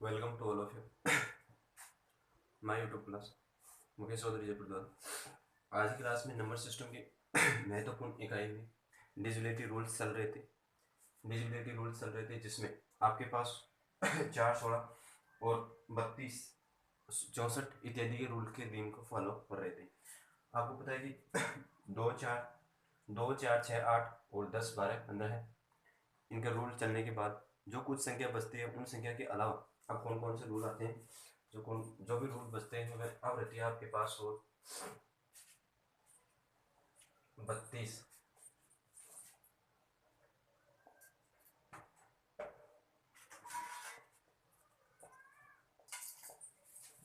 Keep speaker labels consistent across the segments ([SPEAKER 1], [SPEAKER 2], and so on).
[SPEAKER 1] Welcome to all of you my YouTube class Mukesh Chaudhary Jaipur द्वारा। आज की क्लास में नंबर सिस्टम की महत्वपूर्ण इकाई में डिजिबिलिटी रूल्स चल रहे थे जिसमें आपके पास 4, 16 और 32, 64 इत्यादि के रूल के नियम को फॉलो कर रहे थे। आपको पता है कि 2, 4, 6, 8 और 10, 12, 15 है। इनका रूल चलने के बाद जो कुछ संख्या बचती है उन संख्या के अलावा अब कौन कौन से रूल आते हैं, जो भी रूल बचते हैं वह अब रहती है आपके पास। और 32,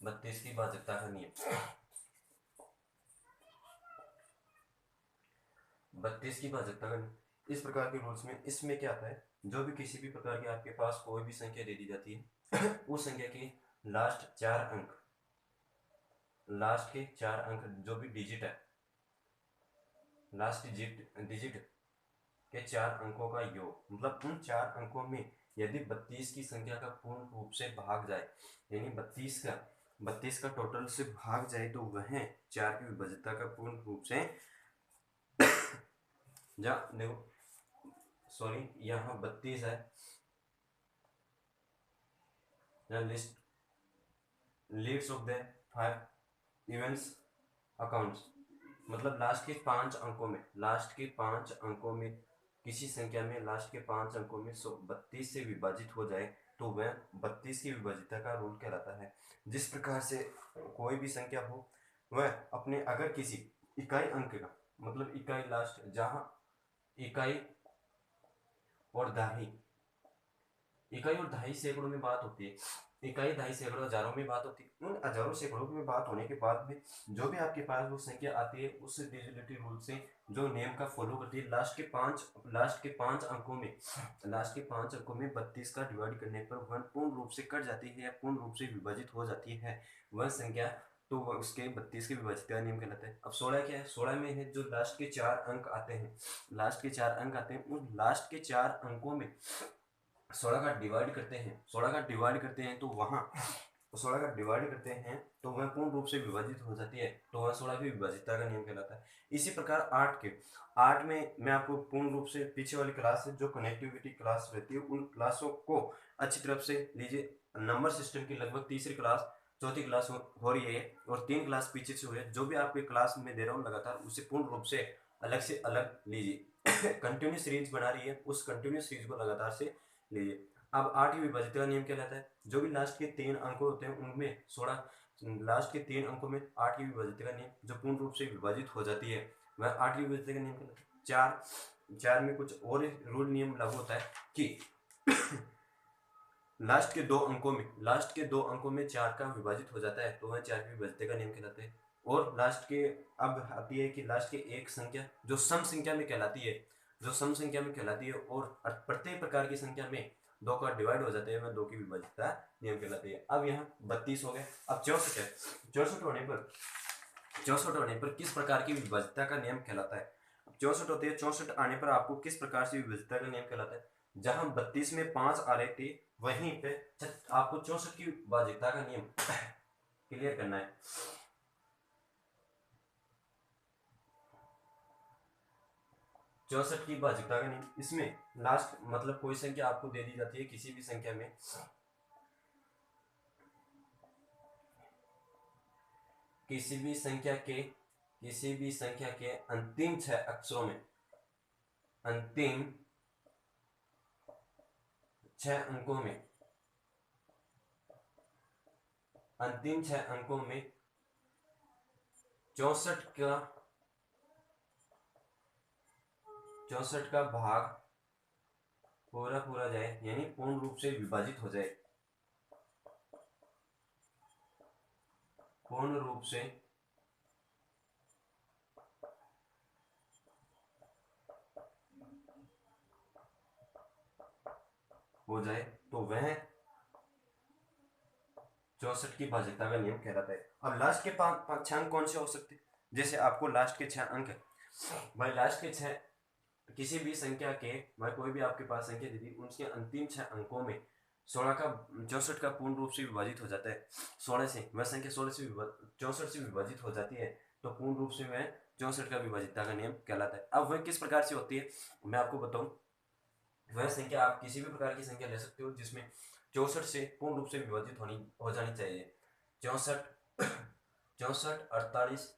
[SPEAKER 1] 32 की भाजकता का नियम। 32 की भाजकता का नियम इस प्रकार के रूल्स में इसमें क्या आता है, जो भी किसी भी प्रकार की आपके पास कोई भी संख्या दे दी जाती है उस संख्या के लास्ट के 4 अंक जो भी डिजिट है, लास्ट डिजिट के 4 अंकों का योग, मतलब उन 4 अंकों में यदि 32 की संख्या का पूर्ण रूप से भाग जाए, यानी 32 का टोटल से भाग जाए तो वह 4 की विभाज्यता का पूर्ण रूप से यहाँ 32 है, list of the 5 events accounts, मतलब लास्ट के 5 अंकों में किसी संख्या में लास्ट के 5 अंकों में 32 से विभाजित हो जाए तो वह 32 की विभाज्यता का रूल कहलाता है। जिस प्रकार से कोई भी संख्या हो वह अपने अगर किसी इकाई अंक का, मतलब इकाई लास्ट, जहाँ इकाई और दहाई सैकड़ों में बात होती है, इकाई, दहाई, सैकड़ों, हजारों में बात होती है। उन हजारों सैकड़ों में बात होने के बाद में जो भी आपके पास वो संख्या आती है उस डिजिबिलिटी रूल से जो नियम का फॉलो करती है, लास्ट के पांच अंकों में 32 का डिवाइड करने पर वह पूर्ण रूप से कट जाती है या पूर्ण रूप से विभाजित हो जाती है वह संख्या, तो वह उसके 32 के विभाज्यता नियम कहलाता है। अब 16 क्या है? 16 में है जो लास्ट के 4 अंक आते हैं, उन लास्ट के 4 अंकों में 16 का डिवाइड करते हैं तो वह पूर्ण रूप से विभाजित हो जाती है, तो वह 16 की विभाज्यता का नियम कहलाता है। इसी प्रकार 8 में मैं आपको पूर्ण रूप से पीछे वाली क्लास से जो कनेक्टिविटी क्लास रहती है उन क्लासों को अच्छी तरफ से लीजिए। नंबर सिस्टम की लगभग तीसरी क्लास, चौथी क्लास हो रही है और 3 क्लास पीछे से हो रही है। जो भी आपके क्लास में दे रहा हूँ लगातार उसे पूर्ण रूप से अलग लीजिए। कंटिन्यू सीरीज बना रही है, उस कंटिन्यू सीरीज को लगातार से लीजिए। अब 8 की विभाज्यता का नियम कहलाता है, जो भी लास्ट के 3 अंक होते हैं उनमें 16, लास्ट के 3 अंकों में 8 की विभाज्यता का नियम जो पूर्ण रूप से विभाजित हो जाती है वह 8 की विभाज्यता का नियम कहलाता है। 4 में कुछ और रूल नियम लागू होता है कि लास्ट के 2 अंकों में 4 का विभाजित हो जाता है तो वह 4 की विभाज्यता का नियम कहलाता है। और लास्ट के अब आती है कि लास्ट के एक संख्या जो सम संख्या में कहलाती है और प्रत्येक प्रकार की संख्या में 2 का डिवाइड हो जाता है, वह 2 की विभाज्यता नियम कहलाती है। अब यहाँ 32 हो गए, अब 64 है। 64 होने पर किस प्रकार की विभाज्यता का नियम कहलाता है? 64 होती है, 64 आने पर आपको किस प्रकार से विभाज्यता का नियम कहलाता है? जहां 32 में 5 आ रहे थे वहीं पे आपको 64 की विभाज्यता का नियम क्लियर करना है। चौसठ की भाज्यता का नियम, इसमें लास्ट मतलब कोई संख्या आपको दे दी जाती है, किसी भी संख्या में किसी भी संख्या के अंतिम 6 अक्षरों में, अंतिम 6 अंकों में 64 का भाग पूरा जाए, यानी पूर्ण रूप से विभाजित हो जाए, पूर्ण रूप से हो जाए तो वह 64 की भाज्यता का नियम कहलाता है। अब लास्ट के 6 अंक कौन से हो सकते हैं? जैसे आपको लास्ट के 6 अंक है भाई, लास्ट के 6 किसी भी संख्या के, मैं कोई भी आपके पास संख्या दी थी उसके अंतिम 6 अंकों में 16 का 64 का पूर्ण रूप से विभाजित हो जाता है 16 से, वह संख्या 16 से 64 से विभाजित हो जाती है तो पूर्ण रूप से वह 64 का विभाजितता का नियम कहलाता है। अब वह किस प्रकार से होती है मैं आपको बताऊं। वह संख्या आप किसी भी प्रकार की संख्या ले सकते हो जिसमें 64 से पूर्ण रूप से विभाजित होनी हो जानी चाहिए। 64 64 48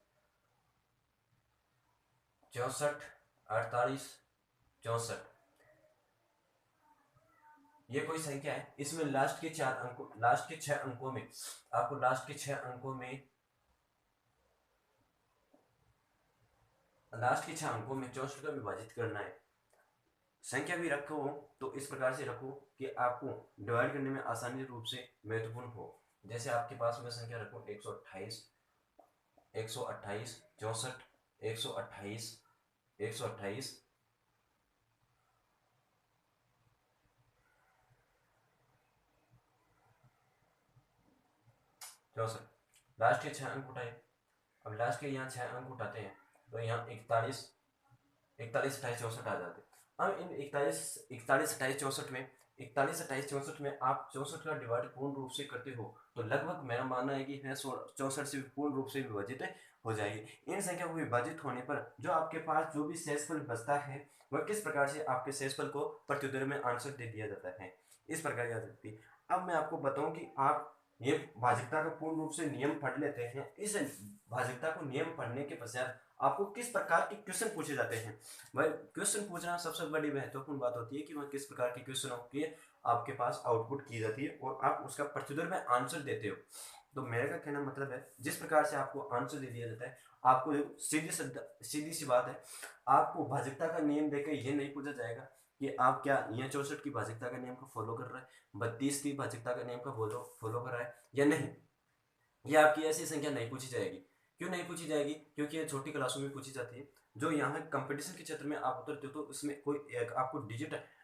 [SPEAKER 1] 64 48 64 ये कोई संख्या है, इसमें लास्ट के 4 अंकों, लास्ट के 6 अंकों में आपको लास्ट के 6 अंकों में लास्ट के 6 अंकों में 64 का विभाजित करना है। संख्या भी रखो तो इस प्रकार से रखो कि आपको डिवाइड करने में आसानी रूप से महत्वपूर्ण हो। जैसे आपके पास में संख्या रखो 128 128 64 128 128 64 लास्ट के 6 अंक उठाए। अब लास्ट के यहाँ 6 अंक उठाते हैं तो यहाँ 41 41 28 64 आ जाते हैं। अब इन 41 41 28 64 में 41 28 64 में आप 64 का डिवाइड पूर्ण रूप से करते हो तो लगभग मेरा मानना है कि है 64 से पूर्ण रूप से विभाजित हो जाएगी। इन संख्या को विभाजित होने पर जो आपके पास जो भी शेषफल बचता है वह किस प्रकार से आपके शेषफल को प्रत्युत्तर में आंसर दे दिया जाता है, इस प्रकार की आ सकती है। अब मैं आपको बताऊं कि आप ये भाजकता का पूर्ण रूप से नियम पढ़ लेते हैं। इस भाजकता को नियम पढ़ने के पश्चात आपको किस प्रकार के क्वेश्चन पूछे जाते हैं। वह क्वेश्चन पूछना सबसे बड़ी महत्वपूर्ण बात होती है कि वह किस प्रकार के क्वेश्चनों की आपके पास आउटपुट की जाती है और आप उसका प्रत्युत्तर में आंसर देते हो। तो मेरे का कहना मतलब है जिस प्रकार से आपको आंसर दे दिया जाता है आपको सीधी सी बात है, आपको भाजकता का नियम देकर ये नहीं पूछा जाएगा कि आप क्या यह 64 की भाजकता का नियम को फॉलो कर रहा है, 32 की भाजकता का नियम का फॉलो कर रहा है या नहीं। यह आपकी ऐसी संख्या नहीं पूछी जाएगी। क्यों नहीं पूछी जाएगी? क्योंकि ये छोटी क्लासों में पूछी जाती है। जो यहाँ कंपटीशन के क्षेत्र में आप उतरते हो तो उसमें कोई एक आपको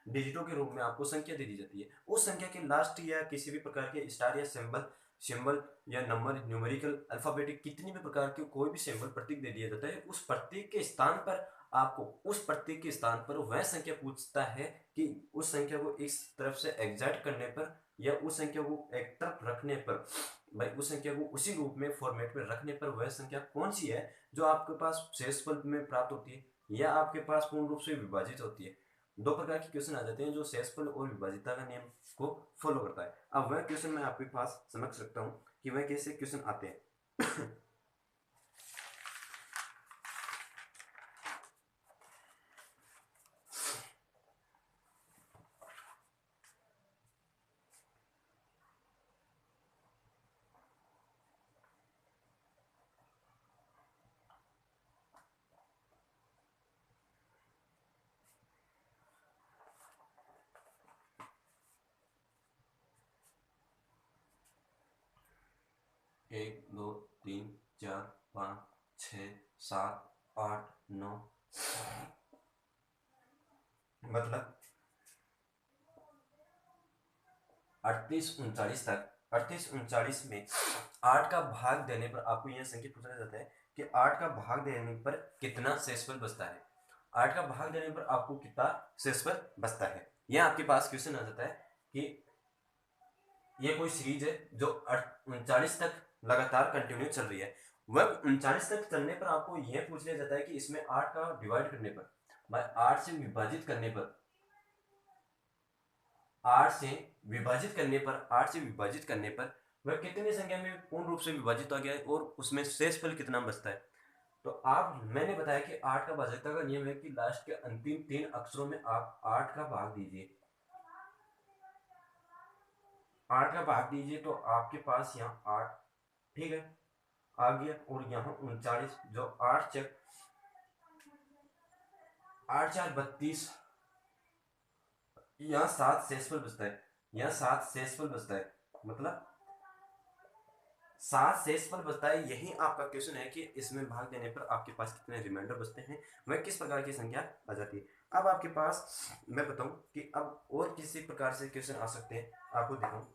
[SPEAKER 1] डिजिटों के रूप में आपको संख्या दे दी जाती है। उस संख्या के लास्ट या किसी भी प्रकार के स्टार या सिंबल सिंबल या नंबर न्यूमेरिकल अल्फाबेटिक कितनी भी प्रकार के कोई भी सिंबल प्रतीक दे दिया जाता है। उस प्रतीक के स्थान पर आपको उस प्रतीक के स्थान पर वह संख्या पूछता है कि उस संख्या को इस तरफ से एग्जैक्ट करने पर या उस संख्या को एक तरफ रखने पर भाई उस संख्या को उसी रूप में फॉर्मेट में रखने पर वह संख्या कौन सी है जो आपके पास शेषफल में प्राप्त होती है या आपके पास पूर्ण रूप से विभाजित होती है। दो प्रकार के क्वेश्चन आ जाते हैं जो शेषफल और विभाजितता का नियम को फॉलो करता है। अब वह क्वेश्चन मैं आपके पास समझ सकता हूँ कि वह कैसे क्वेश्चन आते हैं। 1 2 3 4 5 6 7 8 9 मतलब 38 39 तक 38 39 में 8 का भाग देने पर आपको यह संख्या पूछा जाता है कि 8 का भाग देने पर कितना शेषफल बचता है। 8 का भाग देने पर आपको कितना शेषफल बचता है। यह आपके पास क्वेश्चन आ जाता है कि ये कोई सीरीज है जो 39 तक लगातार कंटिन्यू चल रही है। वह 39 तक चलने पर आपको यह पूछ लिया जाता है कि इसमें 8 का डिवाइड करने पर बाय 8 से विभाजित करने पर 8 से विभाजित करने पर 8 से विभाजित करने पर वह कितनी संख्या में पूर्ण रूप से विभाजित हो गया है और उसमें शेषफल कितना बचता है। तो आप मैंने बताया कि 8 का भाजकता का नियम है कि लास्ट के अंतिम 3 अक्षरों में आप 8 का भाग दीजिए 8 का भाग दीजिए तो आपके पास यहाँ 8 ठीक है आ गया और यहाँ 39 जो 8 4 32 यहाँ 7 शेषफल बचता है। यहाँ 7 शेषफल बचता है मतलब 7 शेषफल बचता है। यही आपका क्वेश्चन है कि इसमें भाग देने पर आपके पास कितने रिमाइंडर बचते हैं, वह किस प्रकार की संख्या आ जाती है। अब आपके पास मैं बताऊं कि अब और किसी प्रकार से क्वेश्चन आ सकते हैं आपको दिखाऊं।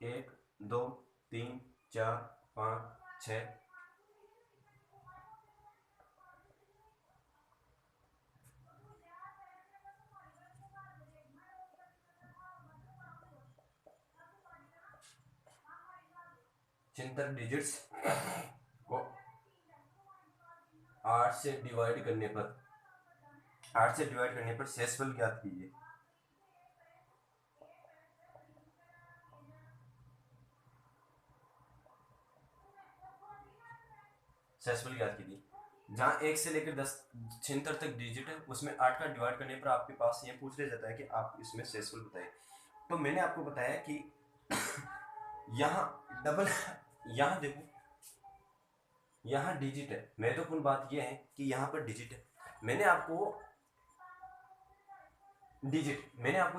[SPEAKER 1] 1 2 3 4 5 6 76 डिजिट्स को 8 से डिवाइड करने पर शेषफल ज्ञात कीजिए। शेषफल ज्ञात कीजिए। जहाँ 1 से लेकर 10 76 तक डिजिट है, उसमें 8 का डिवाइड करने पर आपके पास ये पूछ लिया जाता है कि आप इसमें शेषफल बताइए। तो मैंने आपको बताया कि यहाँ डबल, यहाँ देखो, यहाँ डिजिट है। महत्वपूर्ण बात यह है कि यहाँ पर डिजिट है। मैंने आपको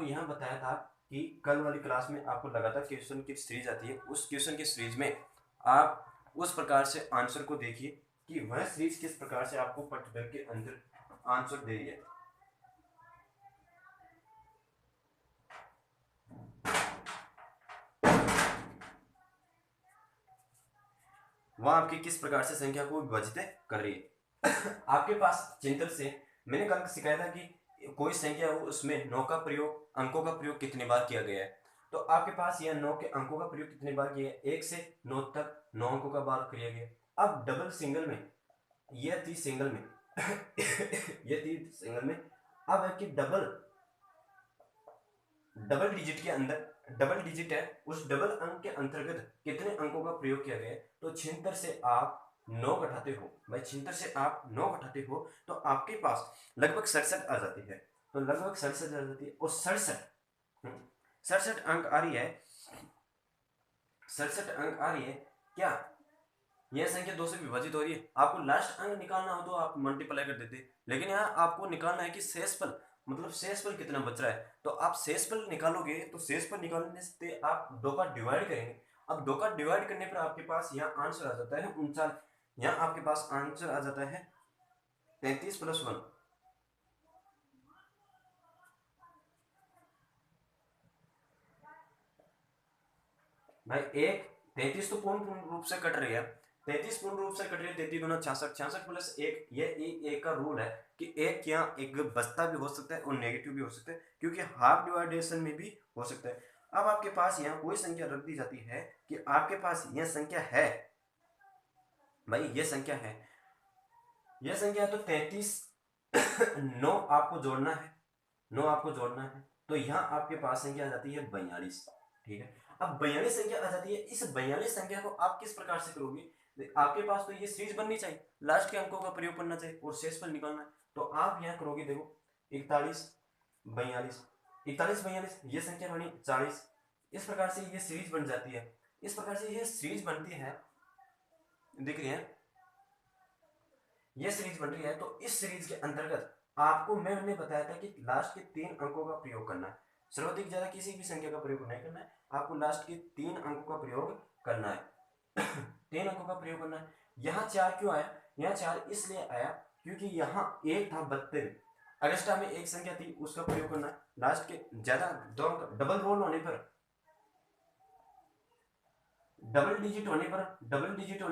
[SPEAKER 1] यहाँ बताया था कि कल वाली क्लास में आपको लगातार क्वेश्चन की सीरीज आती है, उस क्वेश्चन की सीरीज में आप उस प्रकार से आंसर को देखिए कि वह सीरीज किस प्रकार से आपको पट्टिका के अंदर आंसर दे रही है। वह आपकी किस प्रकार से संख्या को विभाजित कर रही है। आपके पास चिंतन से मैंने कल सिखाया था कि कोई संख्या हो, उसमें 9 का प्रयोग, अंकों का प्रयोग कितने बार किया गया है। तो आपके पास यह 9 के अंकों का प्रयोग कितने बार किया है, 1 से 9 तक 9 अंकों का बार किया गया। अब डबल सिंगल में यह थी सिंगल में यह थी सिंगल में। अब है कि डबल डिजिट के अंदर डबल डिजिट है, उस डबल अंक के अंतर्गत कितने अंकों का प्रयोग किया गया है। तो 76 से आप 9 घटाते हो, भाई 76 से आप 9 घटाते हो तो आपके पास लगभग 67 आ जाती है। तो लगभग 67 आ जाती है और 67 अंक आ रही है। 67 अंक आ रही है क्या? यह संख्या 2 से विभाजित हो रही है। आपको लास्ट अंक निकालना हो तो आप मल्टीप्लाई कर देते, लेकिन यहाँ आपको निकालना है कि शेषफल, मतलब शेषफल कितना बच रहा है। तो आप शेषफल निकालोगे तो शेषफल निकालने से आप 2 का डिवाइड करेंगे। अब 2 का डिवाइड करने पर आपके पास यहाँ आंसर आ जाता है 39। यहाँ आपके पास आंसर आ जाता है 33 + 1। भाई एक 33 तो पूर्ण रूप से कट रही है, 33 पूर्ण रूप से कट रही है। 33 गुना 66, 66 प्लस 1, ये एक का रूल है कि एक यहाँ एक बचता भी हो सकता है और नेगेटिव भी हो सकता है, क्योंकि हाफ डिवाइडेशन में भी हो सकता है। अब आपके पास यहाँ कोई संख्या रख दी जाती है कि आपके पास यह संख्या है, भाई ये संख्या है, यह संख्या तो 33 9 आपको जोड़ना है, 9 आपको जोड़ना है। तो यहाँ आपके पास संख्या आ जाती है 42। ठीक है, अब 42 संख्या आ जाती है। इस 42 संख्या को आप किस प्रकार से करोगे? आपके पास तो ये सीरीज बननी चाहिए, लास्ट के अंकों का प्रयोग करना चाहिए और शेषफल निकालना है। तो आप यहाँ करोगे, देखो 41 42, 41 42, ये संख्या बनी 40। इस प्रकार से ये सीरीज बन जाती है। इस प्रकार से ये सीरीज बनती है, दिख रही है, ये सीरीज बन रही है। तो इस सीरीज के अंतर्गत आपको मैंने बताया था कि लास्ट के 3 अंकों का प्रयोग करना है। सर्वाधिक ज्यादा किसी भी संख्या का प्रयोग नहीं करना है, आपको लास्ट के 3 अंकों का प्रयोग करना है। 3 अंकों का प्रयोग करना है। यहाँ 4 क्यों आया? यहाँ 4 इसलिए आया क्योंकि यहाँ एक था 72, अगस्टा में एक संख्या थी, उसका प्रयोग करना है। लास्ट के ज्यादा डबल रोल होने पर, डबल डिजिट होने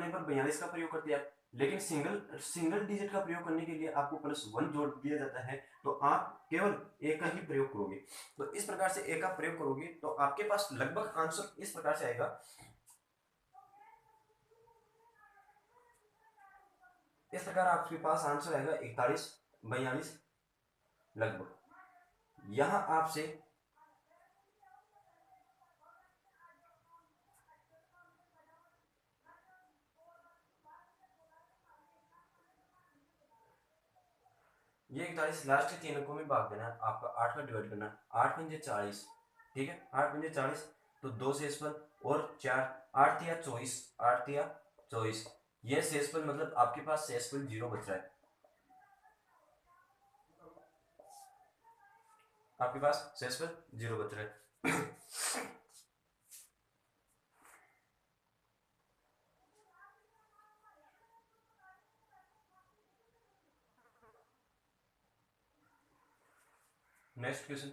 [SPEAKER 1] पर 42 का प्रयोग कर दिया। लेकिन सिंगल डिजिट का प्रयोग करने के लिए आपको +1 जोड़ दिया जाता है, तो आप केवल एक का ही प्रयोग करोगे। तो इस प्रकार से एक का प्रयोग करोगे तो आपके पास लगभग आंसर इस प्रकार से आएगा। इस प्रकार आपके पास आंसर आएगा 41 42 लगभग। यहां आपसे ये 41 लास्ट के 3 अंकों में भाग देना है, आपका 8 का डिवाइड करना है। 8 पंजे 40, ठीक है, 8 पंजे 40, तो 2 शेषफल और 4, 8 तिया 24, 8 तिया 24। ये शेषफल मतलब आपके पास शेषफल 0 बच रहा है। आपके पास शेषफल 0 बच रहा है। Next question.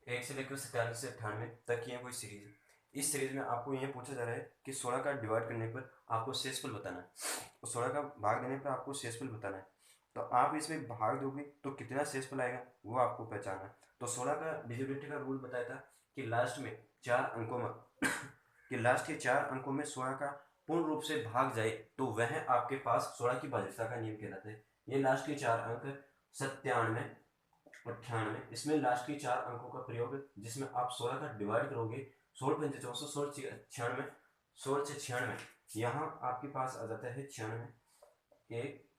[SPEAKER 1] एक से लेकर 97 से 98 तक की है कोई सीरीज। इस सीरीज में आपको ये पूछा जा रहा है कि 16 का डिवाइड करने पर आपको शेषफल बताना है, तो 16 का भाग देने पर आपको शेषफल बताना है। तो आप इसमें भाग दोगे तो कितना शेषफल आएगा वो आपको पहचानना है। तो 16 का डिजिबिलिटी का रूल बताया था कि लास्ट में 4 अंकों में कि लास्ट के 4 अंकों में 16 का पूर्ण रूप से भाग जाए तो वह आपके पास 16 की भाज्यता का नियम कहलाता है। ये लास्ट के 4 अंक 97, 98, इसमें लास्ट के 4 अंकों का प्रयोग जिसमें आप 16 का डिवाइड करोगे, 16 पंजे 400, 16 96, 16 से 96, यहाँ आपके पास आ जाता है 96, एक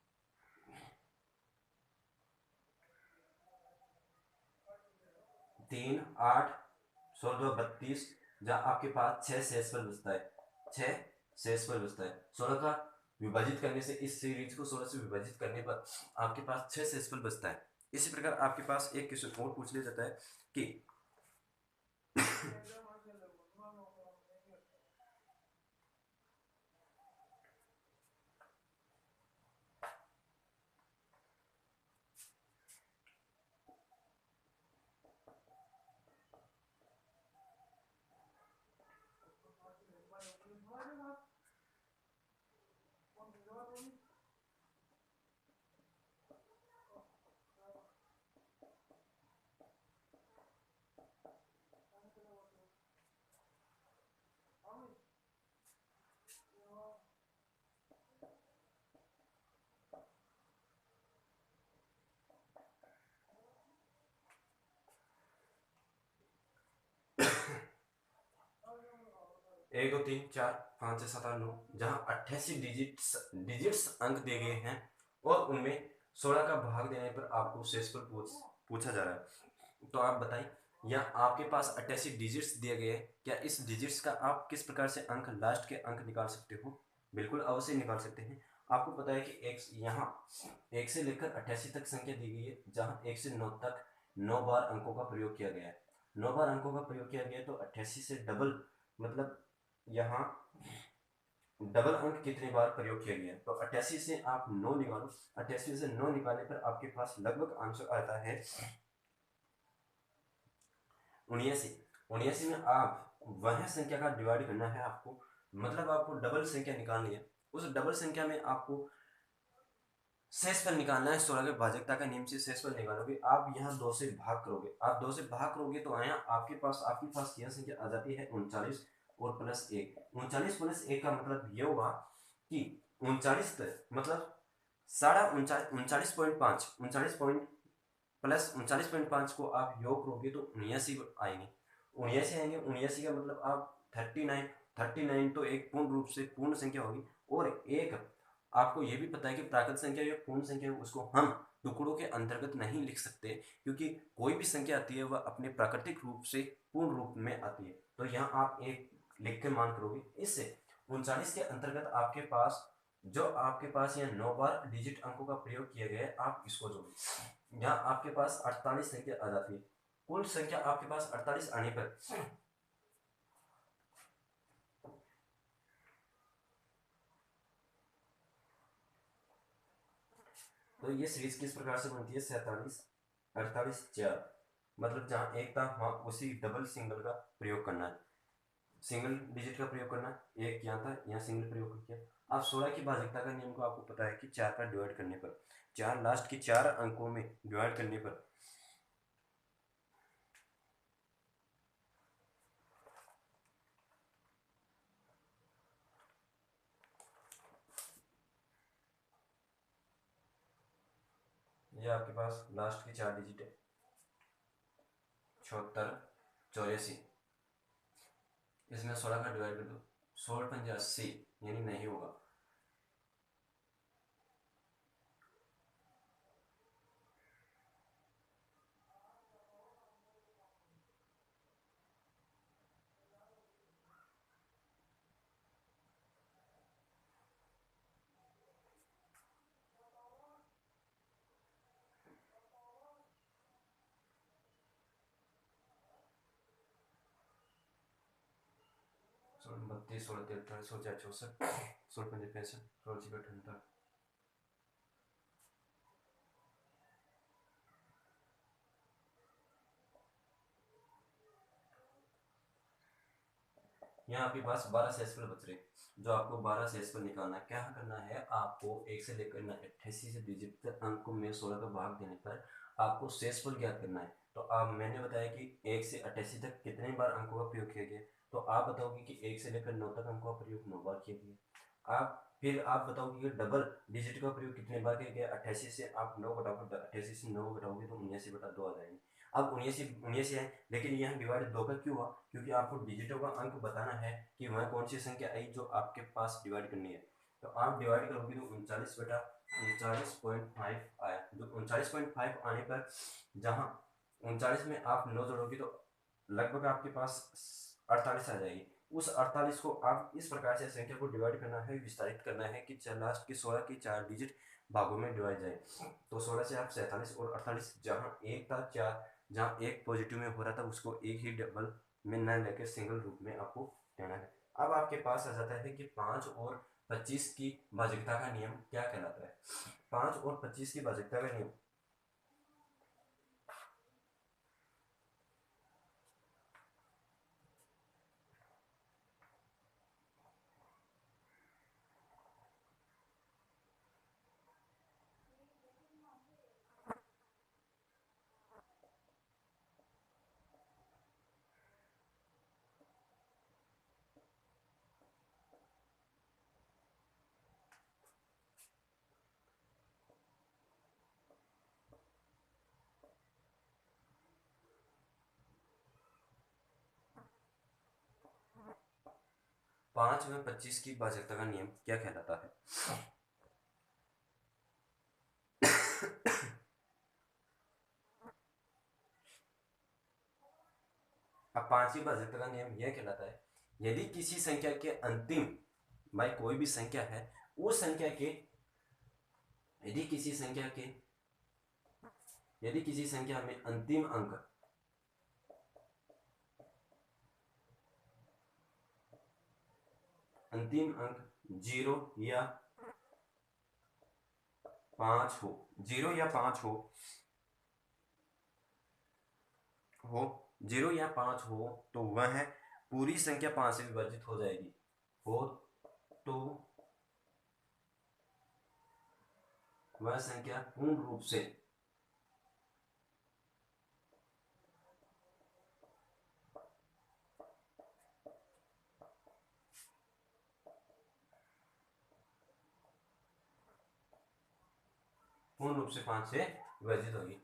[SPEAKER 1] 3 8, 16 32, जहाँ आपके पास 6 शेषफल बचता है, 6 शेषफल बचता है। 16 का विभाजित करने से, इस सीरीज को 16 से विभाजित करने पर आपके पास 6 शेषफल बचता है। इसी प्रकार आपके पास एक क्वेश्चन और पूछ लिया जाता है कि एक दो तीन चार पाँच छः सात आठ नौ, जहाँ 88 डिजिट्स अंक दिए गए हैं और उनमें 16 का भाग देने पर आपको शेषफल पूछा जा रहा है। तो आप बताएं, या आपके पास 88 डिजिट्स दिए गए हैं, क्या इस डिजिट्स का आप किस प्रकार से अंक, लास्ट के अंक निकाल सकते हो? बिल्कुल अवश्य निकाल सकते हैं। आपको पता है कि एक यहाँ 1 से लेकर 88 तक संख्या दी गई है, जहाँ 1 से 9 तक 9 बार अंकों का प्रयोग किया गया है। 9 बार अंकों का प्रयोग किया गया है, तो 88 से डबल, मतलब यहाँ डबल अंक कितने बार प्रयोग किया गया? तो 88 से आप 9 निकालो, 88 से 9 निकालने पर आपके पास लगभग आंसर आता है 79। 79 में आप वह संख्या का डिवाइड करना है आपको, मतलब आपको डबल संख्या निकालनी है। उस डबल संख्या में आपको शेषफल निकालना है। 16 के भाजकता का नियम से शेषफल निकालोगे, आप यहाँ 2 से भाग करोगे, आप 2 से भाग करोगे तो यहाँ आपके पास यह संख्या आ जाती है 39 और प्लस 1। 39 प्लस 1 का मतलब ये होगा कि 39 मतलब 39.5, 39 पॉइंट प्लस 39.5 को आप योग करोगे तो 79 आएंगे, 79 आएंगे। 79 का मतलब आप 39, 39 तो एक पूर्ण रूप से पूर्ण संख्या होगी, और एक आपको ये भी पता है कि प्राकृत संख्या या पूर्ण संख्या उसको हम टुकड़ों के अंतर्गत नहीं लिख सकते, क्योंकि कोई भी संख्या आती है वह अपने प्राकृतिक रूप से पूर्ण रूप में आती है। तो यहाँ आप एक लिख के मान करोगे। इससे 39 के अंतर्गत आपके पास जो आपके पास यहाँ 9 बार डिजिट अंकों का प्रयोग किया गया है, आप इसको जोड़ो, यहाँ आपके पास 48 संख्या आ जाती है। कुल संख्या आपके पास 48 आने पर तो ये सीरीज किस प्रकार से बनती है? 47, 48, 4, मतलब जहाँ एक था वहाँ उसी डबल सिंगल का प्रयोग करना है, सिंगल डिजिट का प्रयोग करना है। एक यहाँ था, यहाँ सिंगल प्रयोग किया। अब 16 की भाजकता का नियम को आपको पता है कि 4 का डिवाइड करने पर, 4 लास्ट के 4 अंकों में डिवाइड करने पर ये आपके पास लास्ट के 4 डिजिट है, 76, 84, इसमें 16 का डिवाइड कर दो, 16 पंजे 80, यानी नहीं होगा। सोलह 32, 16 43, 16 64, 16 पंजे 65, 16 छः 78। यहाँ आपके पास 12 शेषफल बच रहे, जो आपको 12 शेषफल निकालना है। क्या करना है आपको, 1 से लेकर 88 से डिजिट तक अंक में 16 का भाग देने पर आपको शेषफल ज्ञात करना है। तो आप, मैंने बताया कि 1 से 88 तक कितने बार अंकों का प्रयोग किया गया, तो आप बताओगे कि 1 से लेकर 9 तक अंकों का प्रयोग 9 बार किया गया। फिर आप बताओगे कि डबल डिजिट का प्रयोग कितने बार किया गया। 88 से आप 9 घटाओगे, 88 से 9 घटाओगे तो 79/2 आ जाएंगे। अब 79 है, लेकिन यहाँ डिवाइड 2 का क्यों हुआ, क्योंकि आपको डिजिटों का अंक बताना है कि वह कौन सी संख्या आई जो आपके पास डिवाइड करनी है। तो आप डिवाइड करोगे तो 39/39.5 आया। जो 39.5 आने पर जहाँ 39 में आप 9 जोड़ोगे तो लगभग आपके पास 48 आ जाएगी। उस 48 को आप इस प्रकार से संख्या को डिवाइड करना है, विस्तारित करना है कि लास्ट के 16 की 4 डिजिट भागों में डिवाइड जाए। तो 16 से आप 47 और 48, जहाँ एक था 4, जहाँ एक पॉजिटिव में हो रहा था उसको एक ही डबल में न लेकर सिंगल रूप में आपको लेना है। अब आपके पास आ जाता है कि 5 और 25 की भाजकता का नियम क्या कहलाता है। 5 और 25 की भाजकता का नियम, 5 व 25 की भाजकता का नियम क्या कहलाता है। अब 5 की भाजकता का नियम यह कहलाता है, यदि किसी संख्या के अंतिम, भाई कोई भी संख्या है, उस संख्या के, यदि किसी संख्या के, यदि किसी संख्या में अंतिम अंक अंतिम अंक 0 या 5 हो, 0 या 5 हो 0 या 5 हो तो वह पूरी संख्या 5 से विभाजित हो जाएगी। हो तो वह संख्या पूर्ण रूप से पूर्ण रूप से 5 से विभाजित होगी।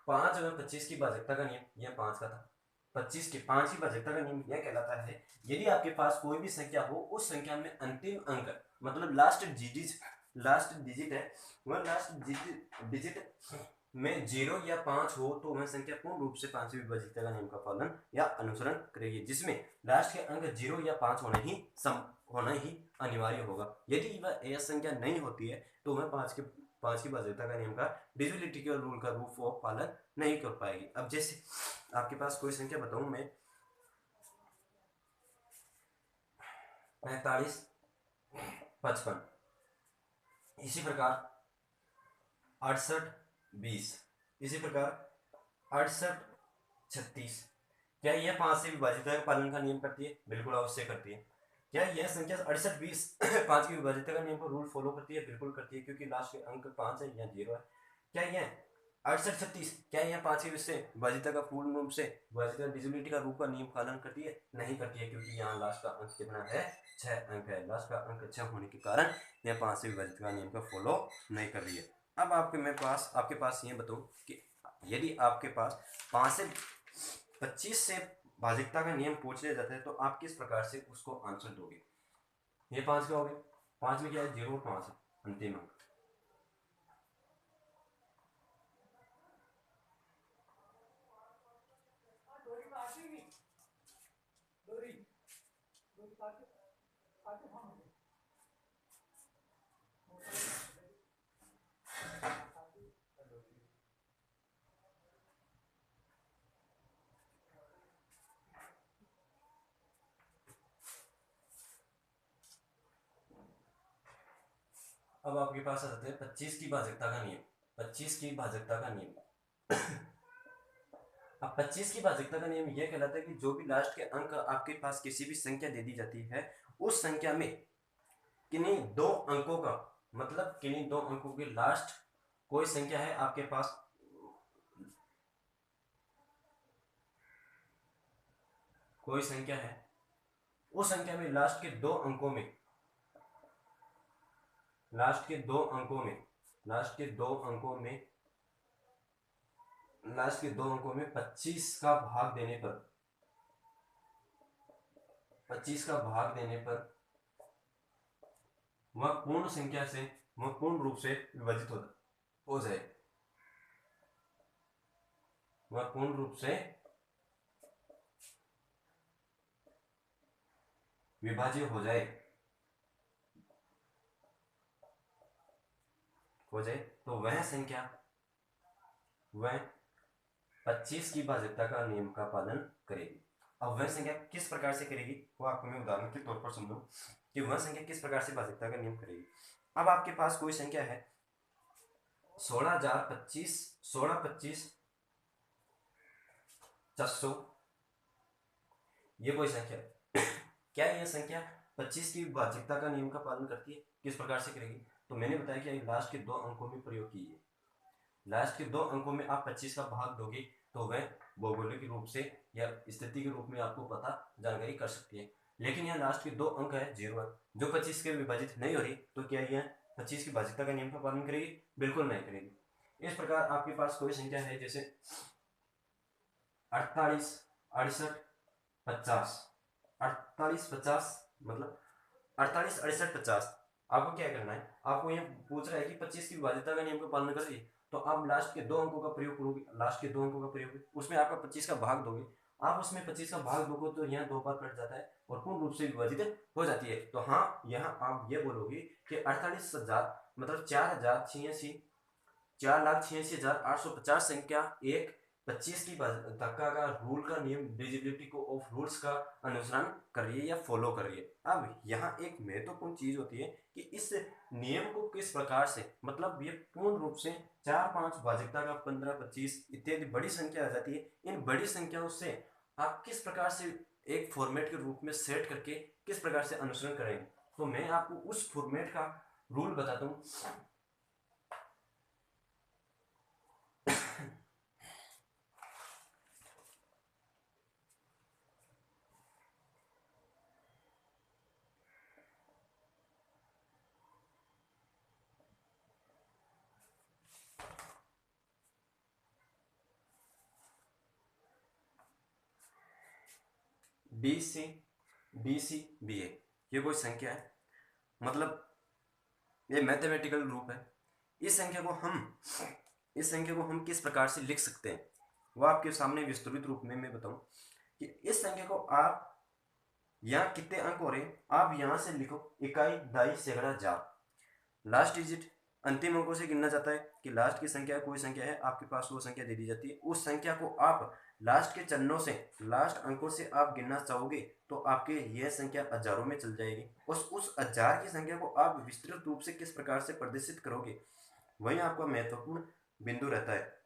[SPEAKER 1] 5 और 25 की भाजकता का नियम, यह 5 का था, 5 की भाजकता का नियम यह कहलाता है, यदि आपके पास कोई भी संख्या हो, उस संख्या में अंतिम अंक मतलब लास्ट डिजिट है, वह लास्ट डिजिट में 0 या 5 हो तो वह संख्या पूर्ण रूप से 5 से विभाजित का नियम का पालन या अनुसरण करेगी, जिसमें लास्ट के अंक 0 या 5 होना ही अनिवार्य होगा। यदि वह यह संख्या नहीं होती है तो वह 5 की भाजकता का नियम का डिविजिबिलिटी के रूल का रूप वो पालन नहीं कर पाएगी। अब जैसे आपके पास कोई संख्या बताऊं मैं, 45, 55, इसी प्रकार 68, 20, इसी प्रकार 68, 36, क्या यह 5 से विभाजितता का पालन का नियम करती है? बिल्कुल अवश्य करती है। क्या यह संख्या 68, 20 5 की विभाजितता का नियम का रूल फॉलो करती है? बिल्कुल करती है, क्योंकि लास्ट के अंक 5 है या 0 है। क्या यह 68, 36, क्या यह 5 की से विभाजितता का पूर्ण रूप से विभाजितता डिविजिबिलिटी का रूप का नियम पालन करती है? नहीं करती है, क्योंकि यहाँ लास्ट का अंक कितना है? 6 अंक है। लास्ट का अंक 6 होने के कारण यह 5 से विभाजितता का नियम का फॉलो नहीं कर रही है। अब आपके पास ये बताऊं कि यदि आपके पास 5 से 25 से भाजकता का नियम पूछ लिया जाता है तो आप किस प्रकार से उसको आंसर दोगे। ये 5 का हो गया, 5 में क्या है? 0 और 5 है अंतिम अंक। अब आपके पास आ जाते हैं 25 की भाजकता का नियम। 25 की भाजकता का नियम अब 25 की भाज्यता का नियम यह कहलाता है कि जो भी लास्ट के अंक आपके पास किसी भी संख्या दे दी जाती है, उस संख्या में किन्हीं दो अंकों का, मतलब किन्हीं दो अंकों के लास्ट कोई संख्या है आपके पास, कोई संख्या है, उस संख्या में लास्ट के दो अंकों में, लास्ट के दो अंकों में, लास्ट के दो अंकों में, लास्ट के दो अंकों में 25 का भाग देने पर, 25 का भाग देने पर वह पूर्ण संख्या से, वह पूर्ण रूप से विभाजित हो जाए, वह पूर्ण रूप से विभाज्य हो जाए, तो वह संख्या, वह 25 की भाज्यता का नियम का पालन करेगी। अब वह संख्या किस प्रकार से करेगी वो आपको मैं उदाहरण के तौर पर समझूं कि वह संख्या किस प्रकार से भाज्यता का नियम करेगी। अब आपके पास कोई संख्या है 16,025, 1625 400, ये कोई संख्या क्या यह संख्या 25 की भाज्यता का नियम का पालन करती है? किस प्रकार से करेगी? तो मैंने बताया कि लास्ट के दो अंकों में प्रयोग कीजिए, लास्ट के दो अंकों में आप 25 का भाग दोगे तो वह भौगोलिक रूप से या स्थिति के रूप में आपको पता जानकारी कर सकती है। लेकिन यहाँ लास्ट के दो अंक है 0 जो 25 के विभाजित नहीं हो रही, तो क्या यह 25 की भाज्यता का नियम का पालन करेगी? बिल्कुल नहीं करेगी। इस प्रकार आपके पास कोई संख्या है जैसे 48, 68, 50, 48, 50, मतलब 48, 68, 50। आपको क्या करना है, आपको यह पूछ रहा है कि 25 की विभाज्यता का नियम का पालन कर रही है, तो आप लास्ट के दो अंकों का प्रयोग करोगे, लास्ट के दो अंकों का प्रयोग, उसमें आपका 25 का भाग दोगे, आप उसमें 25 का भाग दोगे तो यहाँ दो बार कट जाता है और पूर्ण रूप से विभाजित हो जाती है। तो हाँ, यहाँ आप ये बोलोगे कि 48,000 मतलब 4,086, 4,86,850 संख्या एक 25 की धक्का का रूल का नियम डिविजिबिलिटी को ऑफ रूल्स का अनुसरण कर रही है या फॉलो कर रही है। अब यहाँ एक महत्वपूर्ण चीज होती है कि इस नियम को किस प्रकार से, मतलब ये पूर्ण रूप से 4, 5 भाज्यता का 15, 25 इत्यादि बड़ी संख्या आ जाती है। इन बड़ी संख्याओं से आप किस प्रकार से एक फॉर्मेट के रूप में सेट करके किस प्रकार से अनुसरण करेंगे, तो मैं आपको उस फॉर्मेट का रूल बताता हूँ। बी सी बी ए, ये कोई संख्या है, मतलब ये मैथमेटिकल रूप है। इस संख्या को हम किस प्रकार से लिख सकते हैं वो आपके सामने विस्तृत रूप में मैं बताऊं कि इस संख्या को आप यहाँ कितने अंक हो रहे हैं, आप यहाँ से लिखो इकाई, दाई, सैकड़ा, जार। लास्ट डिजिट अंतिम अंकों से गिनना चाहता है कि लास्ट की संख्या कोई संख्या है, आपके पास वो संख्या दे दी जाती है, उस संख्या को आप लास्ट के चरणों से, लास्ट अंकों से आप गिनना चाहोगे तो आपके यह संख्या हजारों में चल जाएगी। उस हजार की संख्या को आप विस्तृत रूप से किस प्रकार से प्रदर्शित करोगे वही आपका महत्वपूर्ण बिंदु रहता है।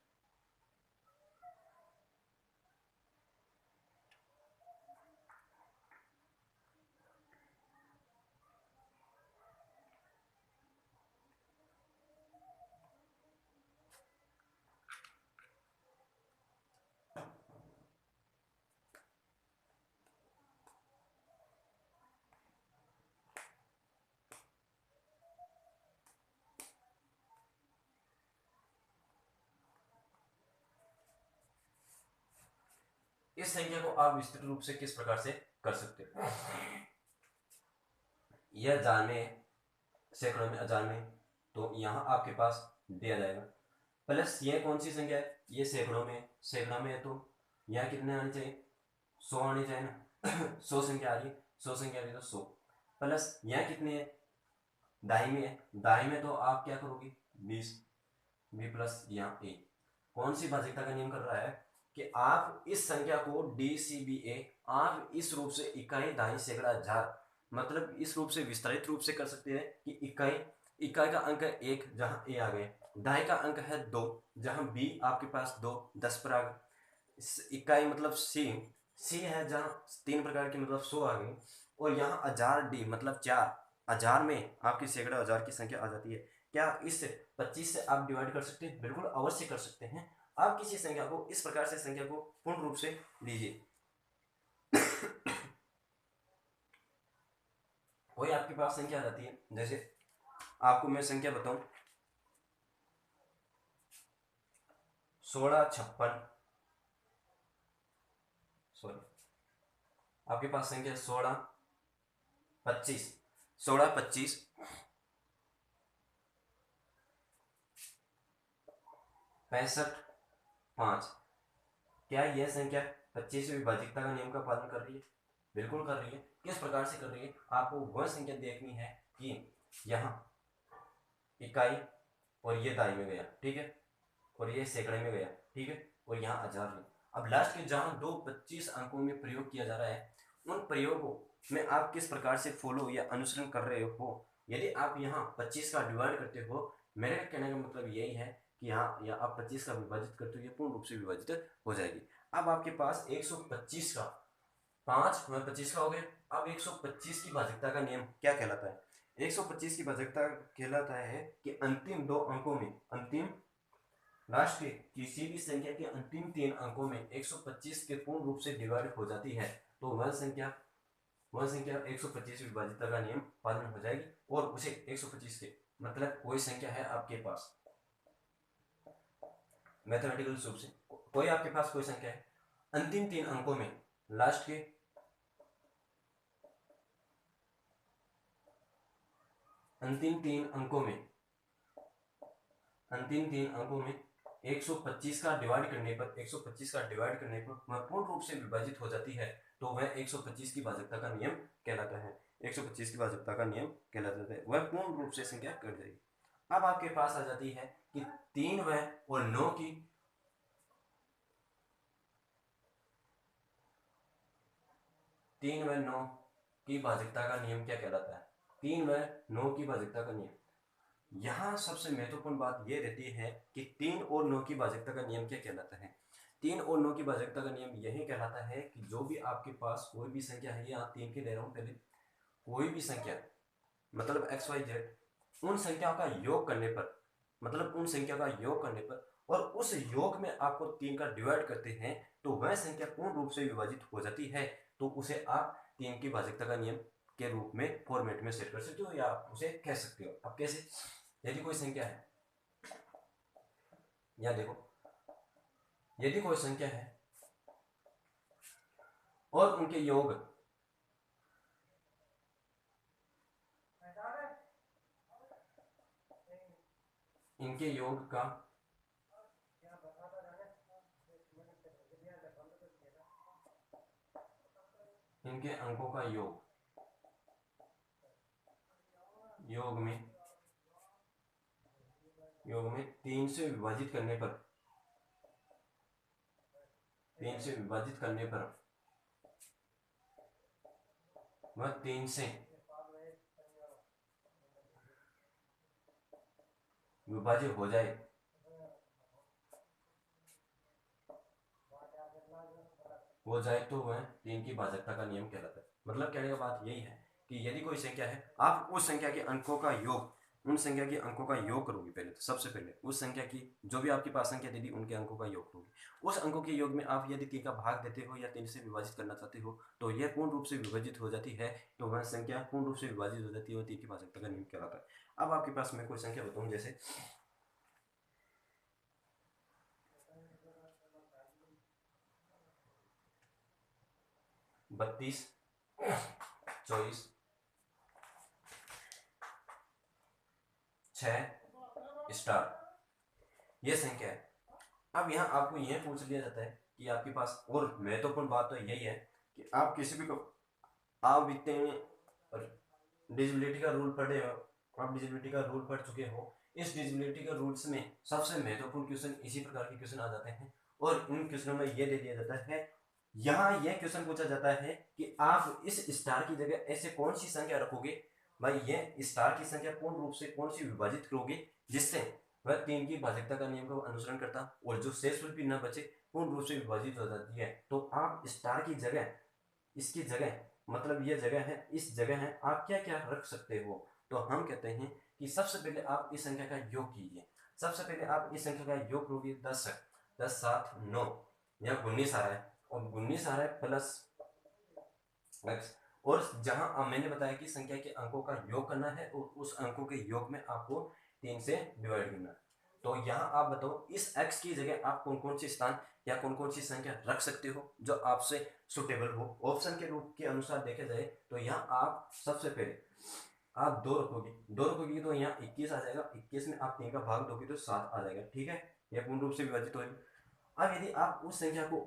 [SPEAKER 1] इस संख्या को आप विस्तृत रूप से किस प्रकार से कर सकते हो, यह हजार में, सैकड़ों में, हजार में, तो यहाँ आपके पास दिया जाएगा। प्लस ये कौन सी संख्या है, ये सैकड़ों में, सैकड़ा में है तो यहाँ कितने आने चाहिए, 100 आने चाहिए ना। 100 संख्या आ रही है, 100 संख्या आ रही है तो 100 प्लस यहाँ कितने है, दाई में है, दाई में तो आप क्या करोगे 20, बी प्लस यहाँ ए। कौन सी भाज्यता का नियम कर रहा है कि आप इस संख्या को डी सी बी ए आप इस रूप से इकाई, दाई, सैकड़ा, हजार, मतलब इस रूप से विस्तारित रूप से कर सकते हैं कि इकाई का अंक है 1 जहां ए आ गए, दाई का अंक है 2 जहां बी आपके पास 2, 10 पर आ गए, इकाई मतलब सी है जहाँ 3 प्रकार की मतलब 100 आ गई, और यहाँ हजार डी मतलब 4 हजार में आपकी सैकड़ों हजार की संख्या आ जाती है। क्या इस 25 से आप डिवाइड कर सकते हैं? बिल्कुल अवश्य कर सकते हैं। आप किसी संख्या को इस प्रकार से संख्या को पूर्ण रूप से लीजिए। कोई आपके पास संख्या आ जाती है, जैसे आपको मैं संख्या बताऊं 1656, सॉरी आपके पास संख्या 1625, 1625 65 क्या यह संख्या 25 विभाजितता का नियम का पालन कर रही है? बिल्कुल कर रही है। किस प्रकार से कर रही है? आपको वह संख्या देखनी है कि यहाँ इकाई और ये दाई में गया, ठीक है, और ये सैकड़े में गया, ठीक है, और यहाँ हजार में। अब लास्ट के जहाँ दो 25 अंकों में प्रयोग किया जा रहा है, उन प्रयोगों में आप किस प्रकार से फॉलो या अनुसरण कर रहे हो। यदि आप यहाँ 25 का डिवाइड करते हो, मेरे कहने का मतलब यही है कि यहाँ या आप 25 का विभाजित करते हो, ये पूर्ण रूप से विभाजित हो जाएगी। अब आपके पास 125 का 5 में 25 का हो गया। अब 125 की भाजकता का नियम क्या कहलाता है? 125 की भाजकता कहलाता है कि अंतिम दो अंकों में, अंतिम लास्ट के किसी भी संख्या के अंतिम 3 अंकों में 125 के पूर्ण रूप से डिवाइड हो जाती है, तो वह संख्या 125 विभाजितता का नियम पालन हो जाएगी, और उसे 125 के मतलब कोई संख्या है आपके पास मैथमेटिकल रूप से, कोई आपके पास कोई संख्या है अंतिम 3 अंकों में, लास्ट के अंतिम 3 अंकों में 125 का डिवाइड करने पर, 125 का डिवाइड करने पर वह पूर्ण रूप से विभाजित हो जाती है, तो वह 125 की भाजकता का नियम कहलाता है। 125 की भाजकता का नियम कहलाता है, वह पूर्ण रूप से संख्या कट जाएगी। अब आपके पास आ जाती है कि 3 व और 9 की 3 व 9 की भाजकता का नियम क्या कहलाता है? 3 व 9 की भाजकता का नियम, यहाँ सबसे महत्वपूर्ण बात यह रहती है कि 3 और 9 की भाजकता का नियम क्या कहलाता है? 3 और 9 की भाजकता का नियम यही कहलाता है कि जो भी आपके पास कोई भी संख्या है, यहाँ 3 की दे रहा हूँ पहले, कोई भी संख्या मतलब XYZ, उन संख्याओं का योग करने पर, मतलब उन संख्या का योग करने पर, और उस योग में आपको 3 का डिवाइड करते हैं, तो वह संख्या पूर्ण रूप से विभाजित हो जाती है, तो उसे आप 3 की भाजकता का नियम के रूप में फॉर्मेट में सेट कर सकते हो, या आप उसे कह सकते हो। अब कैसे? यदि कोई संख्या है, या देखो, यदि कोई संख्या है और उनके योग, इनके योग का इनके अंकों का योग में 3 से विभाजित करने पर, 3 से विभाजित करने पर वह 3 से विभाजित हो जाए, तो वह 3 की भाजकता का नियम कहलाता है। मतलब कहने का बात यही है कि यदि कोई संख्या है, आप उस संख्या के अंकों का योग, उन संख्या के अंकों का योग करोगे पहले, तो सबसे पहले उस संख्या की जो भी आपके पास संख्या दे दी उनके अंकों का योग करोगे। उस अंकों के योग में आप यदि 3 का भाग देते हो या 3 से विभाजित करना चाहते हो, तो यह पूर्ण रूप से विभाजित हो जाती है, तो वह संख्या पूर्ण रूप से विभाजित हो जाती है और 3 की भाजकता का नियम कहलाता है। अब आपके पास मैं कोई संख्या बताऊँ, जैसे 32, 24, 6 स्टार, ये संख्या है। अब यहाँ आपको यह पूछ लिया जाता है कि आपके पास, और महत्वपूर्ण बात तो यही है कि आप किसी भी को, आप इतने डिजिबिलिटी का रूल पढ़े हो, आप डिजिबिलिटी का रूल पढ़ चुके हो, इस डिजिबिलिटी के रूल्स में सबसे महत्वपूर्ण क्वेश्चन इसी प्रकार के क्वेश्चन आ जाते हैं, और इन क्वेश्चनों में यह दे दिया जाता है, यहाँ यह क्वेश्चन पूछा जाता है कि आप इस स्टार की जगह ऐसे कौन सी संख्या रखोगे, भाई ये स्टार की संख्या पूर्ण रूप से कौन सी विभाजित करोगे जिससे वह 3 की भाजकता का नियम का अनुसरण करता और जो शेष भी न बचे पूर्ण रूप से विभाजित हो जाती है। तो आप स्टार की जगह, इसकी जगह, मतलब ये जगह है, इस जगह है, आप क्या क्या रख सकते हो? तो हम कहते हैं कि सबसे पहले आप इस संख्या का योग कीजिए। सबसे पहले आप इस संख्या का योग करोगे, 10 10 7 9, यहाँ 19 आ रहा है और 19 आ रहा है प्लस x, और जहां मैंने बताया कि संख्या के अंकों का योग करना है और उस अंकों के योग में आपको 3 से डिवाइड करना है। तो यहाँ आप बताओ इस x की जगह आप कौन कौन सी स्थान या कौन कौन सी संख्या रख सकते हो जो आपसे सुटेबल हो। ऑप्शन के रूप के अनुसार देखा जाए तो यहाँ आप सबसे पहले आप 2 रखोगे, 2 रखोगे तो यहाँ 21 आ जाएगा, 21 में आप 3 का भाग दोगे तो 7 आ जाएगा। ठीक है, यह पूर्ण रूप से विभाजित होगा। अब यदि आप उस संख्या को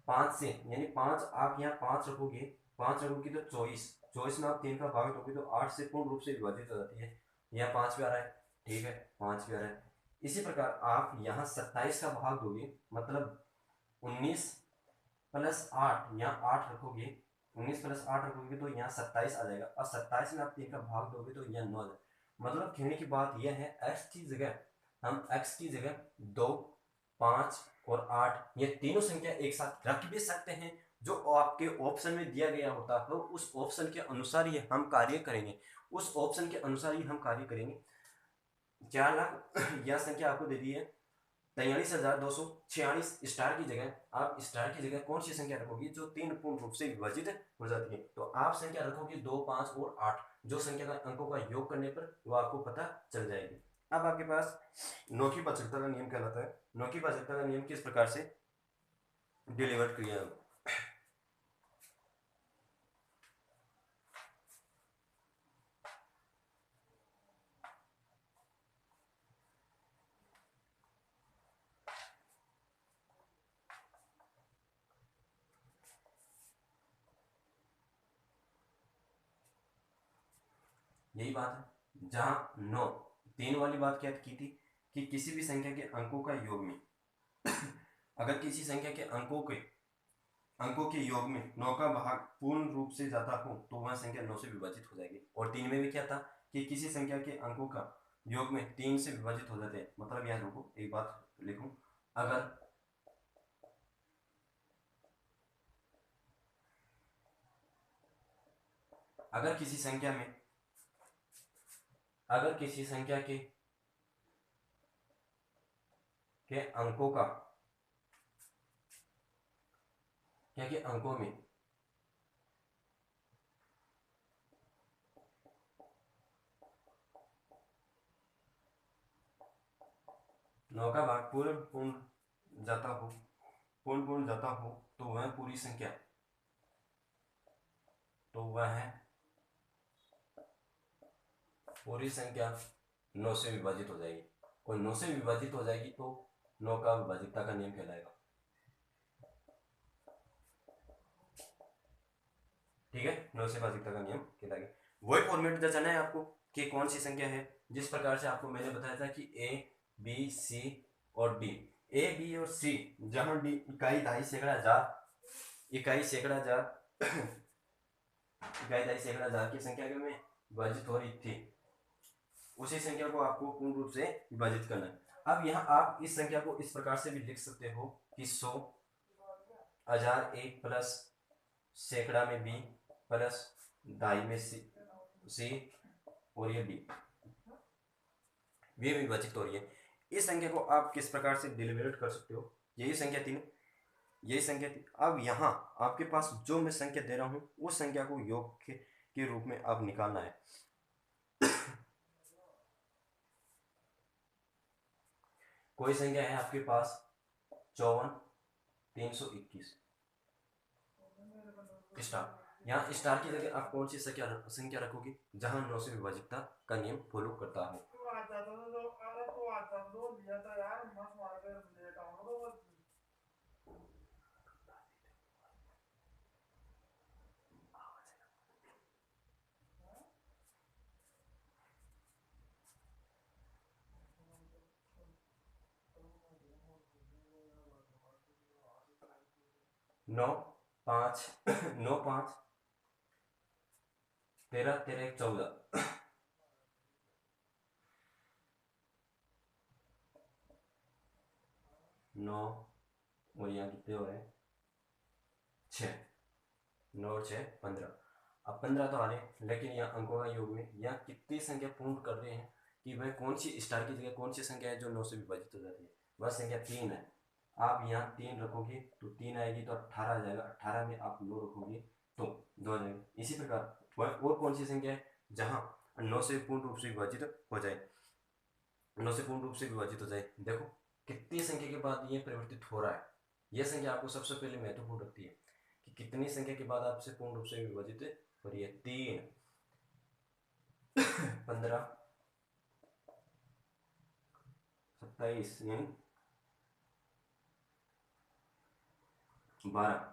[SPEAKER 1] 5 से, यानी 5 आप यहाँ 5 रखोगे, 5 रखोगे तो 24, 24 में आप 3 का भाग दोगे तो 8 से पूर्ण रूप से विभाजित हो जाती है। यहाँ 5 भी आ रहा है, ठीक है, 5 भी आ रहा है। इसी प्रकार आप यहाँ 27 का भाग दोगे, मतलब 19 प्लस 8, यहाँ 8 रखोगे, 19 प्लस 8 रखोगे तो यहाँ 27 आ जाएगा, और 27 में आप 3 का भाग दोगे तो यहाँ 9 आ जाएगा। मतलब कहने की बात यह है, x की जगह हम x की जगह 2, 5 और 8 ये तीनों संख्या एक साथ रख भी सकते हैं। जो आपके ऑप्शन में दिया गया होता है तो उस ऑप्शन के अनुसार ही हम कार्य करेंगे, उस ऑप्शन के अनुसार ही हम कार्य करेंगे। 4 लाख यह संख्या आपको दे दी है 43,246। स्टार की जगह आप स्टार की जगह कौन सी संख्या रखोगी जो 3 पूर्ण रूप से विभाजित हो जाती है? तो आप संख्या रखोगे 2, 5 और 8, जो संख्या का अंकों का योग करने पर वो आपको पता चल जाएगी। अब आपके पास नौकी भाजकता का नियम कहलाता है। नौकी भाजकता का नियम किस प्रकार से डिलीवर किया? यही बात है, जहां 9 3 वाली बात क्या की थी कि किसी भी संख्या के अंकों का योग में अगर किसी संख्या के अंकों के योग में 9 का भाग पूर्ण रूप से जाता हो तो वह संख्या 9 से विभाजित हो जाएगी। और 3 में भी क्या था कि किसी संख्या के अंकों का योग में 3 से विभाजित हो जाते हैं। मतलब यहाँ रुको, एक बात लिखूं, अगर अगर किसी संख्या में अगर किसी संख्या के अंकों का क्या के अंकों में नौ का भाग पूर्ण जाता हो तो वह पूरी संख्या, तो वह है पूरी संख्या 9 से विभाजित हो जाएगी। और 9 से विभाजित हो जाएगी तो 9 का विभाजितता का नियम कहलाएगा। ठीक है, 9 से विभाजितता का नियम कहलाएगा। वही फॉर्मेट जचाना है आपको कि कौन सी संख्या है, जिस प्रकार से आपको मैंने बताया था कि ए, बी, सी और डी। ए, बी और सी, जहां डी इकाई, दहाई, सैकड़ा, हजार, इकाई, सैकड़ा, हजार इकाई, दहाई, सैकड़ा, हजार की संख्या में विभाजित हो रही थी, उसी संख्या को आपको पूर्ण रूप से विभाजित करना है। अब यहाँ आप इस संख्या को इस प्रकार से भी लिख सकते हो कि 100, 1000 एक प्लस सैकड़ा में बी प्लस दहाई में सी और ये डी, ये विभाजित हो रही है। इस संख्या को आप किस प्रकार से डिलिमिनेट कर सकते हो? यही संख्या 3, यही संख्या 3। अब यहाँ आपके पास जो मैं संख्या दे रहा हूँ उस संख्या को योग के रूप में आप निकालना है। कोई संख्या है आपके पास 54,321 स्टार, यहाँ स्टार की जगह आप कौन सी संख्या रखोगे जहां 9 से विभाजितता का नियम फॉलो करता हो? नौ पाँच 9, 5, 13, 13, 14, 9 और यहाँ कितने हो रहे हैं 6, 9 और 6 15। अब 15 तो आ रहे हैं, लेकिन यहाँ अंकों का योग में यहाँ कितनी संख्या पूर्ण कर रहे हैं कि वह कौन सी स्टार की जगह कौन सी संख्या है जो 9 से विभाजित हो जाती है। वह संख्या 3 है। आप यहाँ 3 रखोगे तो 3 आएगी तो 18 आ जाएगा। 18 में आप 9 रखोगे तो 2 आ जाएगा। इसी प्रकार वह और कौन सी संख्या है जहाँ 9 से पूर्ण रूप से विभाजित हो जाए, 9 से पूर्ण रूप से विभाजित हो जाए। देखो कितनी संख्या के बाद ये परिवर्तित हो रहा है। यह संख्या आपको सबसे पहले महत्वपूर्ण रखती है कि कितनी संख्या के बाद आपसे पूर्ण रूप से विभाजित हो रही है। 3, 15, 27 यानी 12।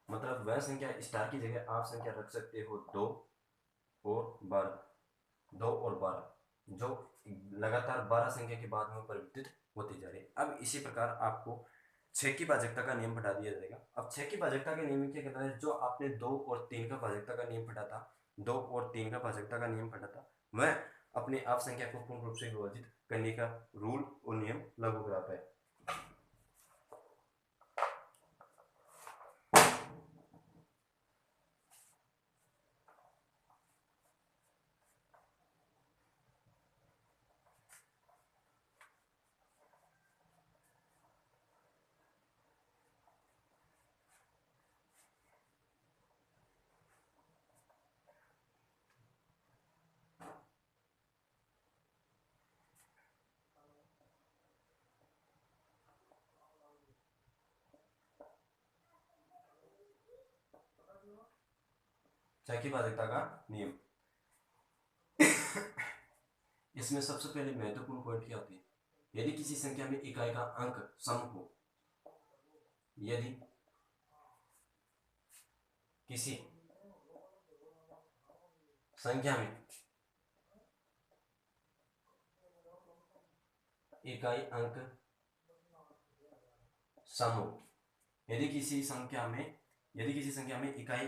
[SPEAKER 1] मतलब वह संख्या स्टार की जगह आप संख्या रख सकते हो 2 और 12, 2 और 12, जो लगातार 12 संख्या के बाद में परिवर्तित होती जा रही है। अब इसी प्रकार आपको 6 की भाजकता का नियम पढ़ा दिया जाएगा। अब 6 की भाजकता के नियम में क्या कहता है, जो आपने 2 और 3 का भाजकता का नियम पढ़ा था, 2 और 3 का भाजकता का नियम पढ़ा था, वह अपने आप संख्या को पूर्ण रूप से विभाजित करने का रूल और नियम लागू कराता है। छह की भाजकता का नियम इसमें सबसे पहले महत्वपूर्ण पॉइंट क्या होती है, यदि किसी संख्या में इकाई का अंक सम हो, यदि किसी संख्या में इकाई अंक सम हो, यदि किसी संख्या में इकाई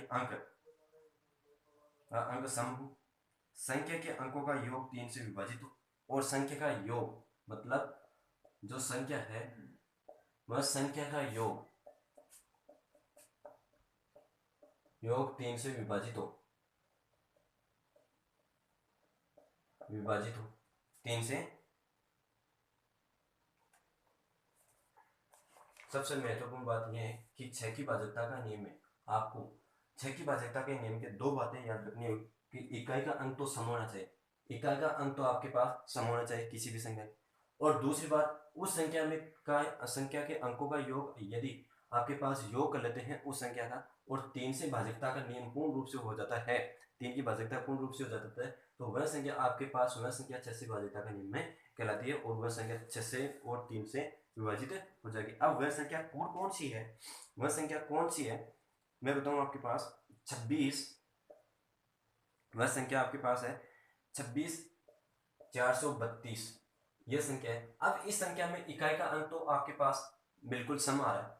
[SPEAKER 1] अंक सम हो, संख्या के अंकों का योग 3 से विभाजित हो और संख्या का योग मतलब जो संख्या है वह संख्या का योग 3 से विभाजित हो 3 से। सबसे महत्वपूर्ण बात यह है कि 6 की भाजकता का नियम में आपको 6 की भाजकता के नियम के 2 बातें याद रखनी होगी कि इकाई का अंक तो सम होना चाहिए, इकाई का अंक तो आपके पास सम होना चाहिए किसी भी संख्या, और दूसरी बात उस संख्या के अंकों का योग यदि आपके पास योग कर लेते हैं उस संख्या का और 3 से भाजकता का नियम पूर्ण रूप से हो जाता है, 3 की भाजकता पूर्ण रूप से हो जाता है, तो वह संख्या आपके पास वह संख्या 6 से भाजकता का नियम में कहलाती है और वह संख्या 6 से और 3 से विभाजित हो जाएगी। अब वह संख्या कौन सी है, वह संख्या कौन सी है मैं बताऊं आपके पास 26, वह संख्या आपके पास है 26,432 यह संख्या है। अब इस संख्या में इकाई का अंक तो आपके पास बिल्कुल सम आ रहा है,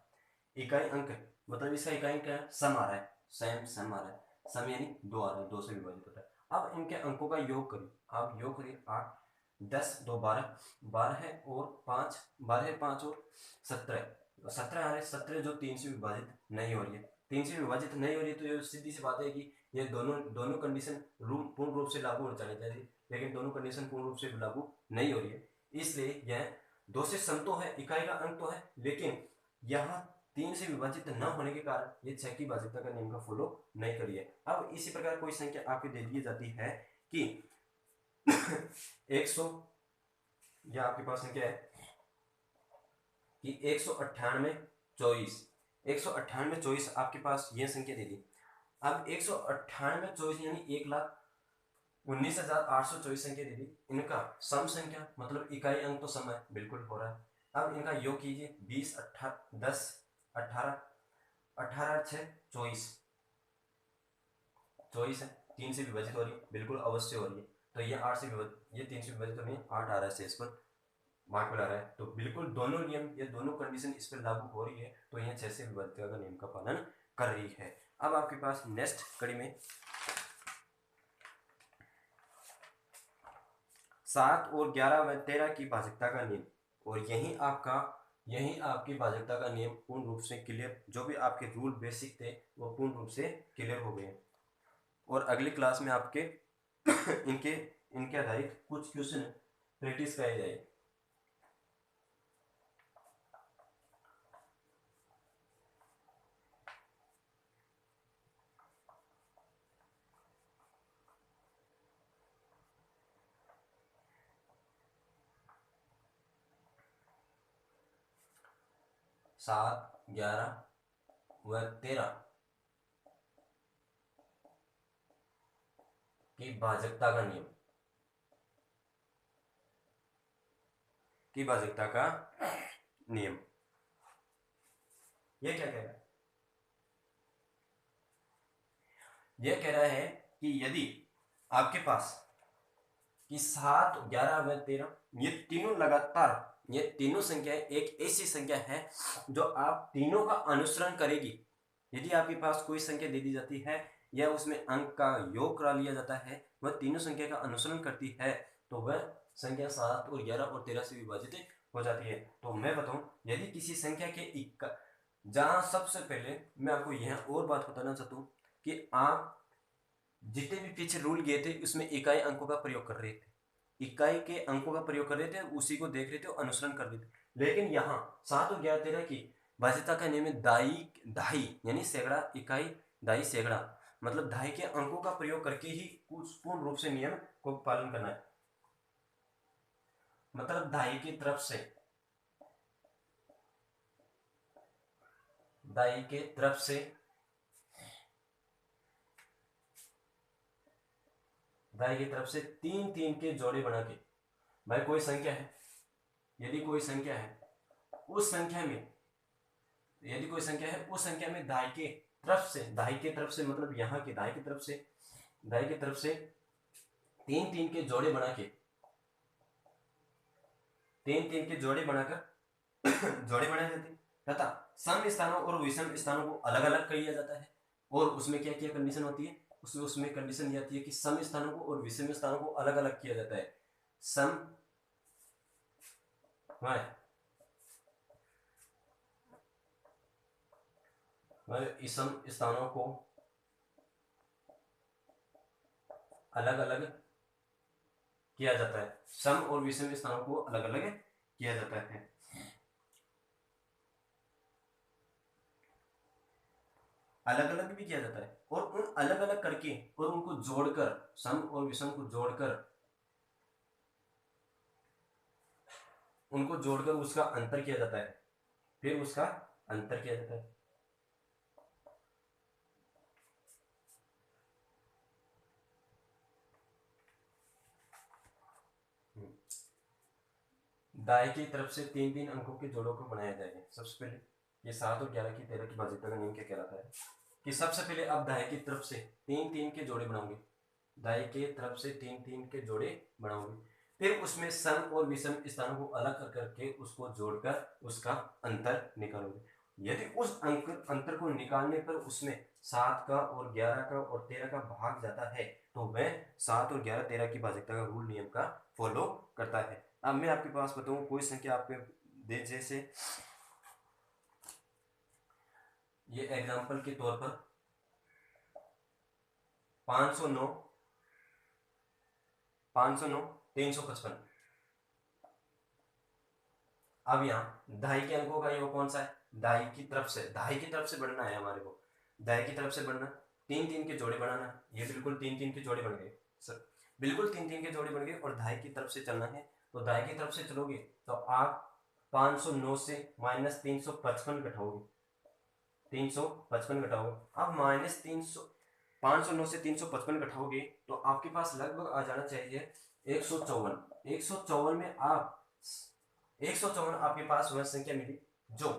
[SPEAKER 1] इकाई अंक मतलब इसका इकाई अंक है सम आ रहा है, सम आ रहा है, सम यानी 2 आ रहा है, 2 से विभाजित होता है। अब इनके अंकों का योग करिए, आप योग करिए 8, 10, 2, 12, 12 है और 5, 12 है 5 और 17, 17 आ रहे, 17 जो 3 से विभाजित नहीं हो रही है, 3 से विभाजित नहीं हो रही है, तो ये सीधी सी बात है कि ये दोनों कंडीशन पूर्ण रूप से लागू हो जानी चाहिए, लेकिन दोनों कंडीशन पूर्ण रूप से लागू नहीं हो रही है, इसलिए यह 2 से सम तो है, इकाई का अंक तो है, लेकिन यहाँ 3 से विभाजित न होने के कारण ये 6 की भाजकता का नियम का फॉलो नहीं करिए। अब इसी प्रकार कोई संख्या आपको दे दी जाती है कि 100 या आपके पास संख्या है कि 198,24 आपके पास यह संख्या दे दी। अब 198,24 यानी 1,19,824 संख्या दे दी, इनका सम संख्या मतलब इकाई अंक तो सम है, बिल्कुल हो रहा है। अब इनका योग कीजिए 20, 10, 18, 18, 6, 24 है, 3 से विभाजित हो रही है, बिल्कुल अवश्य हो रही है, तो ये 8 से विभाजित, ये 3 से विभाजित हो रही है, 8 आ रहा है शेष पर मार्क पर आ रहा है, तो बिल्कुल दोनों नियम ये दोनों कंडीशन इस पर लागू हो रही है, तो यह 6 से विभाजित का नियम का पालन कर रही है। अब आपके पास नेक्स्ट कड़ी में 7 और 11 व 13 की भाजकता का नियम, और यही आपकी भाजकता का नियम पूर्ण रूप से क्लियर, जो भी आपके रूल बेसिक थे वो पूर्ण रूप से क्लियर हो गए। और अगली क्लास में आपके इनके इनके आधारित कुछ क्वेश्चन प्रैक्टिस कराई जाए। 7, 11 व 13 की भाजकता का नियम, की भाजकता का नियम। ये क्या कह रहा है? ये कह रहा है कि यदि आपके पास कि 7, 11 व 13 ये तीनों लगातार, ये तीनों संख्याएं एक ऐसी संख्या है जो आप तीनों का अनुसरण करेगी। यदि आपके पास कोई संख्या दे दी जाती है या उसमें अंक का योग करा लिया जाता है, वह तीनों संख्या का अनुसरण करती है, तो वह संख्या 7 और 11 और 13 से विभाजित हो जाती है। तो मैं बताऊं, यदि किसी संख्या के जहां सबसे पहले मैं आपको यह और बात बताना चाहता हूं कि आप जितने भी पीछे रूल गए थे उसमें इकाई अंकों का प्रयोग कर रहे थे, इकाई के अंकों का प्रयोग कर रहे थे, उसी को देख रहे थे और अनुसरण कर रहे थे। लेकिन यहाँ 7 और 11 13 की भाज्यता का नियम है दाई यानी सैकड़ा, इकाई दाई सैकड़ा, मतलब दाई के अंकों का प्रयोग करके ही कुछ पूर्ण रूप से नियम को पालन करना है। मतलब दाई की तरफ से, दाई के तरफ से दाई की तरफ से 3 3 के जोड़े बना के, भाई कोई संख्या है, यदि कोई संख्या है उस संख्या में, यदि कोई संख्या है उस संख्या में दाई के तरफ से मतलब यहाँ के दाई की तरफ से 3 3 के जोड़े बना के, 3 3 के जोड़े बनाकर जोड़े बनाए जाते हैं तथा सम स्थानों और विषम स्थानों को अलग अलग कर लिया जाता है। और उसमें क्या क्या कंडीशन होती है, उसमें कंडीशन ये आती है कि सम स्थानों को और विषम स्थानों को अलग अलग किया जाता है। सम इसम स्थानों को अलग अलग किया जाता है, सम और विषम स्थानों को अलग अलग किया जाता है। अलग अलग भी किया जाता है और उन अलग अलग करके और उनको जोड़कर, सम और विषम को जोड़कर, उनको जोड़कर उसका अंतर किया जाता है, फिर उसका अंतर किया जाता है। दाएं की तरफ से 3 3 अंकों के जोड़ों को बनाया जाएगा। सबसे पहले ये 7 और 11 की 13 की भाज्यता का नियम क्या कहलाता है कि सबसे पहले आप दाएं की तरफ से 3 3 के जोड़े बनाओगे, दाएं की तरफ से 3 3 के जोड़े बनाओगे, फिर उसमें सम और विषम स्थानों को अलग कर करके उसको जोड़कर उसका अंतर निकालोगे। यदि उस अंतर को निकालने पर उसमें 7 का और 11 का और 13 का भाग जाता है तो वह 7 और 11 13 की भाज्यता का रूल नियम का फॉलो करता है। अब मैं आपके पास बताऊं कोई संख्या आपके दे, जैसे ये एग्जांपल के तौर पर 509 355। अब यहाँ दाई के अंकों का योग कौन सा है, दाई की तरफ से बढ़ना है हमारे को, दाई की तरफ से बढ़ना, 3 3 के जोड़े बनाना, ये बिल्कुल 3 3 के जोड़े बन गए सर, बिल्कुल 3 3 के जोड़े बन गए। और दाई की तरफ से चलना है तो दाई की तरफ से चलोगे तो आप 509 से माइनस 355 घटाओगे, 355 घटाओगे। अब माइनस 300 509 से 355 घटाओगे तो आपके पास लगभग आ जाना चाहिए 154। 154 में आप 154 आपके पास वह संख्या मिली जो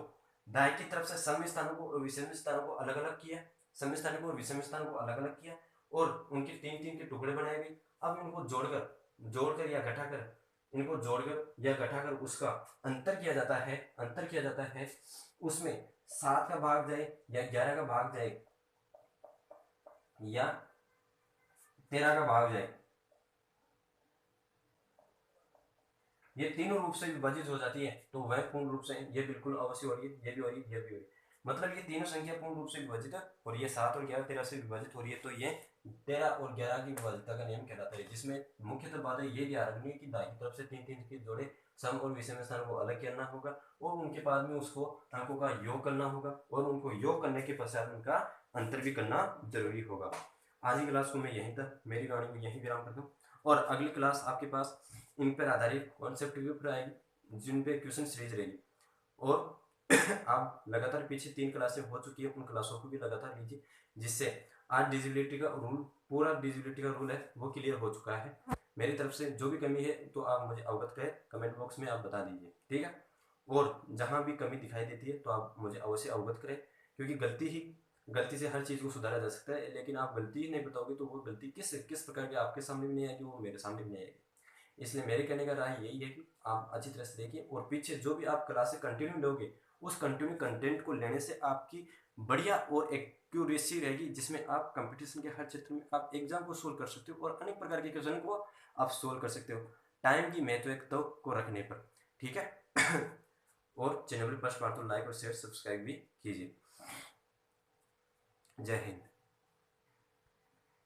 [SPEAKER 1] दाएं की तरफ से सम स्थानों को और विषम स्थानों को अलग अलग किया, सम स्थानों को और विषम स्थानों को अलग अलग किया और उनके 3 3 के टुकड़े बनाए गए। अब इनको जोड़कर या घटाकर, इनको जोड़कर या घटाकर उसका अंतर किया जाता है। उसमें 7 का भाग जाए या 11 का भाग जाए या 13 का भाग जाए, ये तीनों रूप से विभाजित हो जाती है तो वह पूर्ण रूप से, ये बिल्कुल अवश्य हो रही है, ये भी हो रही है, ये भी हो रही है, मतलब ये तीनों संख्या पूर्ण रूप से विभाजित है, और ये 7 और 11 13 से विभाजित हो रही है, तो ये 13 और 11 की विभाजितता का नियम कहलाता है, जिसमें मुख्यतः बात है ये ध्यान रखनी है कि दाईं तरफ से 3 3 के जोड़े सम और विषम स्थान को अलग करना होगा, और उनके बाद में उसको अंकों का योग करना होगा, और उनको योग करने के पश्चात उनका अंतर भी करना जरूरी होगा। आज की क्लास को मैं यहीं तक, मेरी वाणी को यहीं विराम करता हूँ, और अगली क्लास आपके पास इन पर आधारित कॉन्सेप्ट के ऊपर आएगी, जिन पे क्वेश्चन सीरीज रहेगी, और आप लगातार पीछे 3 क्लासें हो चुकी है, उन क्लासों को भी लगातार लीजिए, जिससे आज डिजिबिलिटी का रूल, पूरा डिजिबिलिटी का रूल है वो क्लियर हो चुका है। मेरी तरफ से जो भी कमी है तो आप मुझे अवगत करें, कमेंट बॉक्स में आप बता दीजिए, ठीक है, और जहाँ भी कमी दिखाई देती है तो आप मुझे अवश्य अवगत करें, क्योंकि गलती से हर चीज़ को सुधारा जा सकता है, लेकिन आप गलती ही नहीं बताओगे तो वो गलती किस प्रकार की आपके सामने भी नहीं आएगी, वो मेरे सामने भी नहीं आएगी। इसलिए मेरे कहने का राय यही है कि आप अच्छी तरह से देखिए, और पीछे जो भी आप क्लासेस कंटिन्यू लोगे उस कंटिन्यू कंटेंट को लेने से आपकी बढ़िया और एक्यूरेसी रहेगी, जिसमें आप कंपटीशन के हर क्षेत्र में आप एग्जाम को सोल्व कर सकते हो, और अनेक प्रकार के क्वेश्चन को आप सोल्व कर सकते हो टाइम की महत्वता को रखने पर, ठीक है। और चैनल पर फर्स्ट बार तो लाइक और शेयर सब्सक्राइब भी कीजिए। जय हिंद।